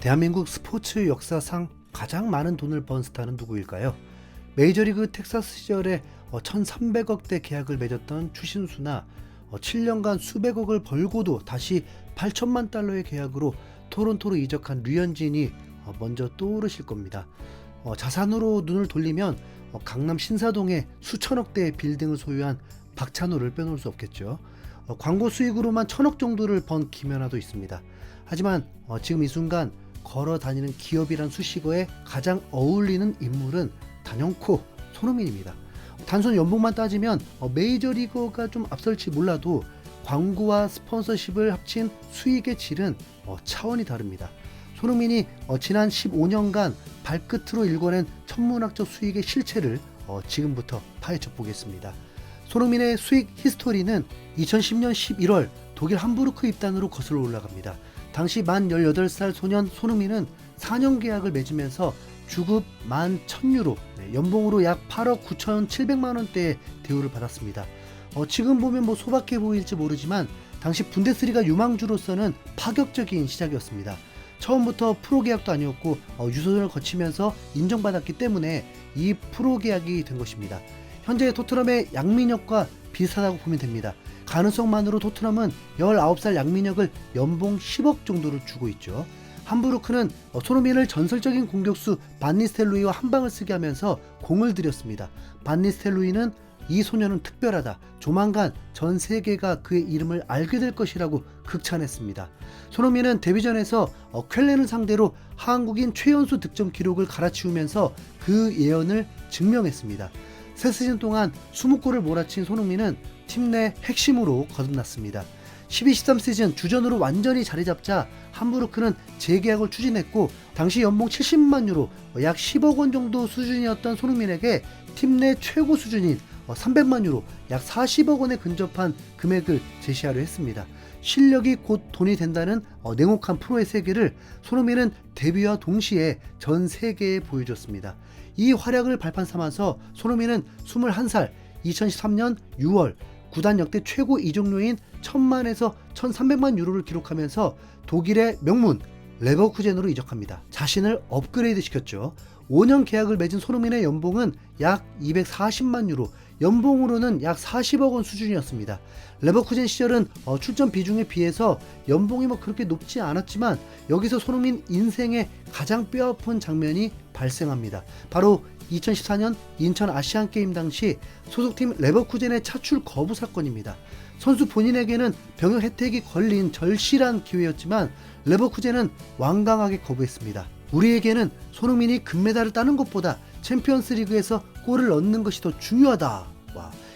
대한민국 스포츠 역사상 가장 많은 돈을 번 스타는 누구일까요? 메이저리그 텍사스 시절에 1300억대 계약을 맺었던 추신수나 7년간 수백억을 벌고도 다시 8천만 달러의 계약으로 토론토로 이적한 류현진이 먼저 떠오르실 겁니다. 자산으로 눈을 돌리면 강남 신사동에 수천억대의 빌딩을 소유한 박찬호를 빼놓을 수 없겠죠. 광고 수익으로만 1000억 정도를 번 김연아도 있습니다. 하지만 지금 이 순간 걸어 다니는 기업이란 수식어에 가장 어울리는 인물은 단연코 손흥민입니다. 단순 연봉만 따지면 메이저리거가 좀 앞설지 몰라도 광고와 스폰서십을 합친 수익의 질은 차원이 다릅니다. 손흥민이 지난 15년간 발끝으로 일궈낸 천문학적 수익의 실체를 지금부터 파헤쳐 보겠습니다. 손흥민의 수익 히스토리는 2010년 11월 독일 함부르크 입단으로 거슬러 올라갑니다. 당시 만 18살 소년 손흥민은 4년 계약을 맺으면서 주급 11,000유로, 연봉으로 약 8억 9,700만 원대의 대우를 받았습니다. 지금 보면 소박해 보일지 모르지만 당시 분데스리가 유망주로서는 파격적인 시작이었습니다. 처음부터 프로 계약도 아니었고 유소년을 거치면서 인정받았기 때문에 이 프로 계약이 된 것입니다. 현재 토트넘의 양민혁과 비슷하다고 보면 됩니다. 가능성만으로 토트넘은 19살 양민혁을 연봉 10억 정도를 주고 있죠. 함부르크는 손흥민을 전설적인 공격수 반니스텔로이와 한방을 쓰게 하면서 공을 들였습니다. 반니스텔로이는 이 소년은 특별하다. 조만간 전 세계가 그의 이름을 알게 될 것이라고 극찬했습니다. 손흥민은 데뷔전에서 쾰렌을 상대로 한국인 최연소 득점 기록을 갈아치우면서 그 예언을 증명했습니다. 새 시즌 동안 20골을 몰아친 손흥민은 팀 내 핵심으로 거듭났습니다. 12-13 시즌 주전으로 완전히 자리 잡자 함부르크는 재계약을 추진했고 당시 연봉 70만 유로 약 10억 원 정도 수준이었던 손흥민에게 팀 내 최고 수준인 300만 유로 약 40억 원에 근접한 금액을 제시하려 했습니다. 실력이 곧 돈이 된다는 냉혹한 프로의 세계를 손흥민은 데뷔와 동시에 전 세계에 보여줬습니다. 이 활약을 발판 삼아서 손흥민은 21살 2013년 6월 구단 역대 최고 이적료인 1000만에서 1300만 유로를 기록하면서 독일의 명문 레버쿠젠으로 이적합니다. 자신을 업그레이드 시켰죠. 5년 계약을 맺은 손흥민의 연봉은 약 240만 유로, 연봉으로는 약 40억 원 수준이었습니다. 레버쿠젠 시절은 출전 비중에 비해서 연봉이 그렇게 높지 않았지만 여기서 손흥민 인생의 가장 뼈아픈 장면이 발생합니다. 바로 2014년 인천 아시안게임 당시 소속팀 레버쿠젠의 차출 거부 사건입니다. 선수 본인에게는 병역 혜택이 걸린 절실한 기회였지만 레버쿠젠은 완강하게 거부했습니다. 우리에게는 손흥민이 금메달을 따는 것보다 챔피언스 리그에서 골을 넣는 것이 더 중요하다.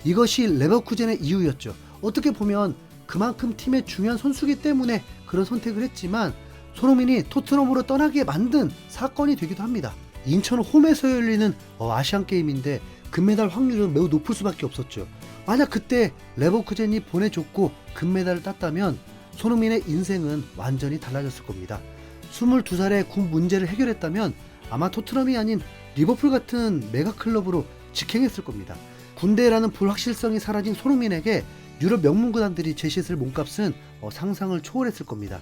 이것이 레버쿠젠의 이유였죠. 어떻게 보면 그만큼 팀의 중요한 선수이기 때문에 그런 선택을 했지만 손흥민이 토트넘으로 떠나게 만든 사건이 되기도 합니다. 인천 홈에서 열리는 아시안게임인데 금메달 확률은 매우 높을 수밖에 없었죠. 만약 그때 레버쿠젠이 보내줬고 금메달을 땄다면 손흥민의 인생은 완전히 달라졌을 겁니다. 22살에 군 문제를 해결했다면 아마 토트넘이 아닌 리버풀 같은 메가클럽으로 직행했을 겁니다. 군대라는 불확실성이 사라진 손흥민에게 유럽 명문구단들이 제시했을 몸값은 상상을 초월했을 겁니다.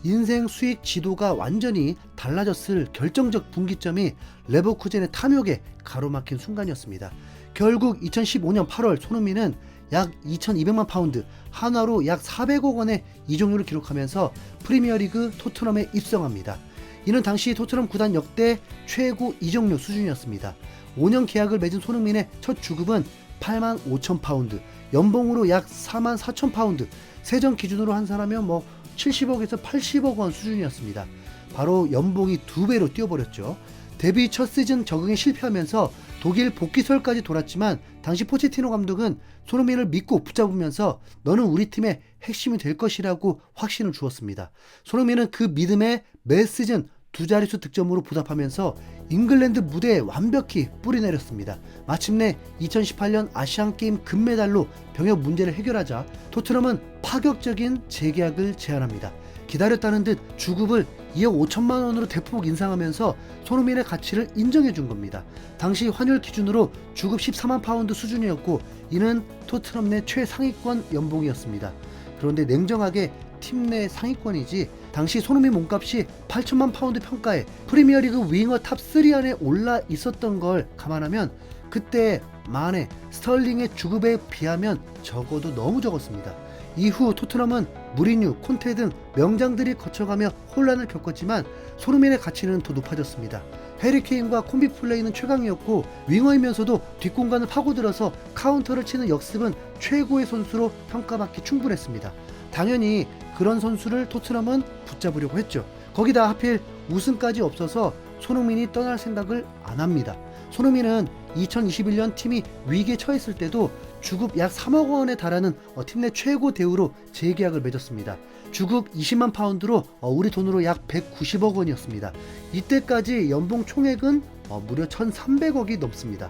인생 수익 지도가 완전히 달라졌을 결정적 분기점이 레버쿠젠의 탐욕에 가로막힌 순간이었습니다. 결국 2015년 8월 손흥민은 약 2200만 파운드, 한화로 약 400억 원의 이적료를 기록하면서 프리미어리그 토트넘에 입성합니다. 이는 당시 토트넘 구단 역대 최고 이적료 수준이었습니다. 5년 계약을 맺은 손흥민의 첫 주급은 8만 5천 파운드, 연봉으로 약 4만 4천 파운드, 세전 기준으로 환산하면 70억에서 80억 원 수준이었습니다. 바로 연봉이 2배로 뛰어버렸죠. 데뷔 첫 시즌 적응에 실패하면서 독일 복귀설까지 돌았지만 당시 포체티노 감독은 손흥민을 믿고 붙잡으면서 너는 우리 팀의 핵심이 될 것이라고 확신을 주었습니다. 손흥민은 그 믿음에 매 시즌 두 자릿수 득점으로 보답하면서 잉글랜드 무대에 완벽히 뿌리내렸습니다. 마침내 2018년 아시안게임 금메달로 병역 문제를 해결하자 토트넘은 파격적인 재계약을 제안합니다. 기다렸다는 듯 주급을 2억 5천만 원으로 대폭 인상하면서 손흥민의 가치를 인정해 준 겁니다. 당시 환율 기준으로 주급 14만 파운드 수준이었고 이는 토트넘 내 최상위권 연봉이었습니다. 그런데 냉정하게 팀 내 상위권이지 당시 손흥민 몸값이 8천만 파운드 평가에 프리미어리그 윙어 탑 3 안에 올라 있었던 걸 감안하면 그때 마네, 스털링의 주급에 비하면 적어도 너무 적었습니다. 이후 토트넘은 무리뉴, 콘테 등 명장들이 거쳐가며 혼란을 겪었지만 손흥민의 가치는 더 높아졌습니다. 해리케인과 콤비 플레이는 최강이었고 윙어이면서도 뒷공간을 파고들어서 카운터를 치는 역습은 최고의 선수로 평가받기 충분했습니다. 당연히 그런 선수를 토트넘은 붙잡으려고 했죠. 거기다 하필 우승까지 없어서 손흥민이 떠날 생각을 안 합니다. 손흥민은 2021년 팀이 위기에 처했을 때도 주급 약 3억 원에 달하는 팀 내 최고 대우로 재계약을 맺었습니다. 주급 20만 파운드로 우리 돈으로 약 190억 원이었습니다. 이때까지 연봉 총액은 무려 1,300억이 넘습니다.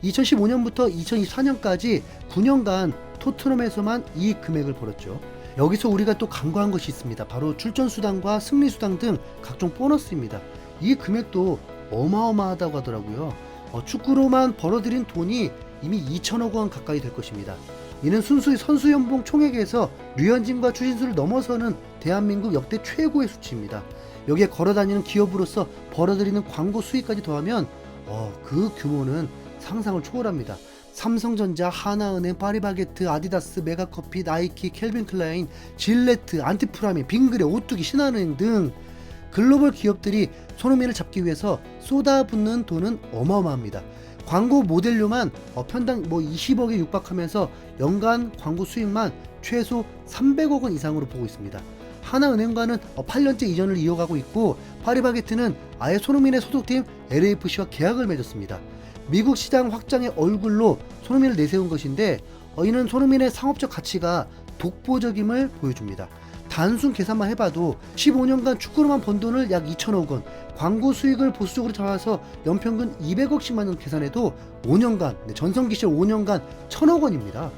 2015년부터 2024년까지 9년간 토트넘에서만 이 금액을 벌었죠. 여기서 우리가 또 간과한 것이 있습니다. 바로 출전수당과 승리수당 등 각종 보너스입니다. 이 금액도 어마어마하다고 하더라고요. 축구로만 벌어들인 돈이 이미 2천억 원 가까이 될 것입니다. 이는 순수 선수 연봉 총액에서 류현진과 추신수를 넘어서는 대한민국 역대 최고의 수치입니다. 여기에 걸어다니는 기업으로서 벌어들이는 광고 수익까지 더하면 그 규모는 상상을 초월합니다. 삼성전자, 하나은행, 파리바게트, 아디다스, 메가커피, 나이키, 켈빈클라인, 질레트, 안티프라미, 빙그레, 오뚜기, 신한은행 등 글로벌 기업들이 손흥민을 잡기 위해서 쏟아붓는 돈은 어마어마합니다. 광고 모델료만 편당 20억에 육박하면서 연간 광고 수익만 최소 300억 원 이상으로 보고 있습니다. 하나은행과는 8년째 이전을 이어가고 있고 파리바게트는 아예 손흥민의 소속팀 LAFC와 계약을 맺었습니다. 미국 시장 확장의 얼굴로 손흥민을 내세운 것인데 이는 손흥민의 상업적 가치가 독보적임을 보여줍니다. 단순 계산만 해봐도 15년간 축구로만 번 돈을 약 2천억 원, 광고 수익을 보수적으로 잡아서 연평균 200억씩만 계산해도 5년간, 전성기 시절 5년간 1,000억 원입니다.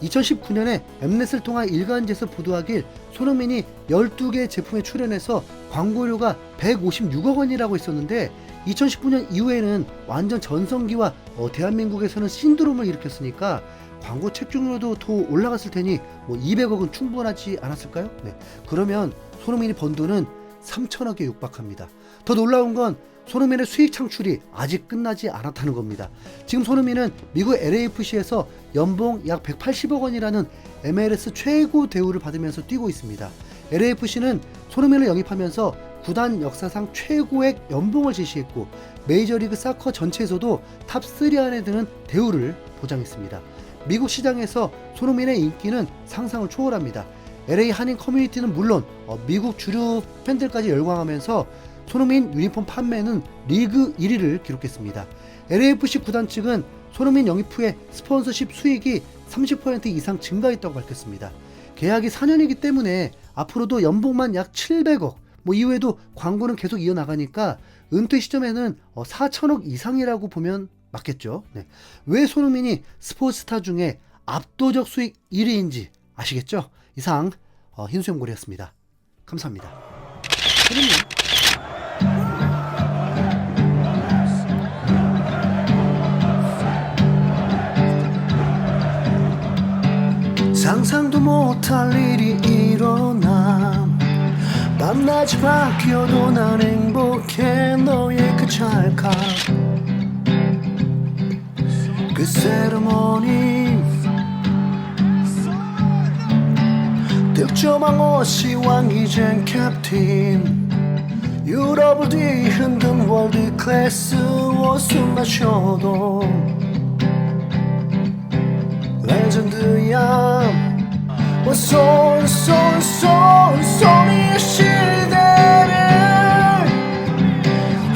2019년에 엠넷을 통한 일간지에서 보도하길 손흥민이 12개 제품에 출연해서 광고료가 156억 원이라고 했었는데 2019년 이후에는 완전 전성기와 대한민국에서는 신드롬을 일으켰으니까 광고 책중료도 더 올라갔을 테니 200억은 충분하지 않았을까요? 네. 그러면 손흥민이 번 돈은 3천억에 육박합니다. 더 놀라운 건 손흥민의 수익 창출이 아직 끝나지 않았다는 겁니다. 지금 손흥민은 미국 LAFC에서 연봉 약 180억 원이라는 MLS 최고 대우를 받으면서 뛰고 있습니다. LAFC는 손흥민을 영입하면서 구단 역사상 최고의 연봉을 제시했고 메이저리그 사커 전체에서도 탑3 안에 드는 대우를 보장했습니다. 미국 시장에서 손흥민의 인기는 상상을 초월합니다. LA 한인 커뮤니티는 물론 미국 주류 팬들까지 열광하면서 손흥민 유니폼 판매는 리그 1위를 기록했습니다. LAFC 구단 측은 손흥민 영입 후에 스폰서십 수익이 30% 이상 증가했다고 밝혔습니다. 계약이 4년이기 때문에 앞으로도 연봉만 약 700억, 이후에도 광고는 계속 이어나가니까 은퇴 시점에는 4천억 이상이라고 보면 맞겠죠. 네. 왜 손흥민이 스포츠스타 중에 압도적 수익 1위인지 아시겠죠? 이상 흰수염고리였습니다. 감사합니다. 상상도 못할 일이 일어나 밤낮이 바뀌어도 난 행복해 너의 그 찰칵 그 세레모니 득점한 옷이 왕이젠 캡틴 유럽을 뒤흔든 월드 클래스 옷을 마셔도 레전드야 손이 시대를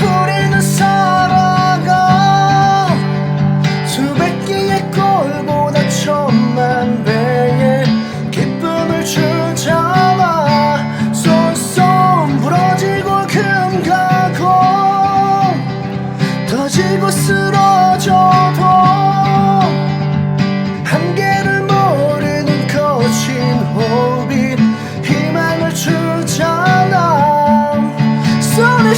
우리는 살아가 수백 개의 골보다 천만 배의 기쁨을 주잖아 손 부러지고 금 가고 터지고 쓰러져도 한계를 모르는 거친 호흡이 희망을 주잖아 손에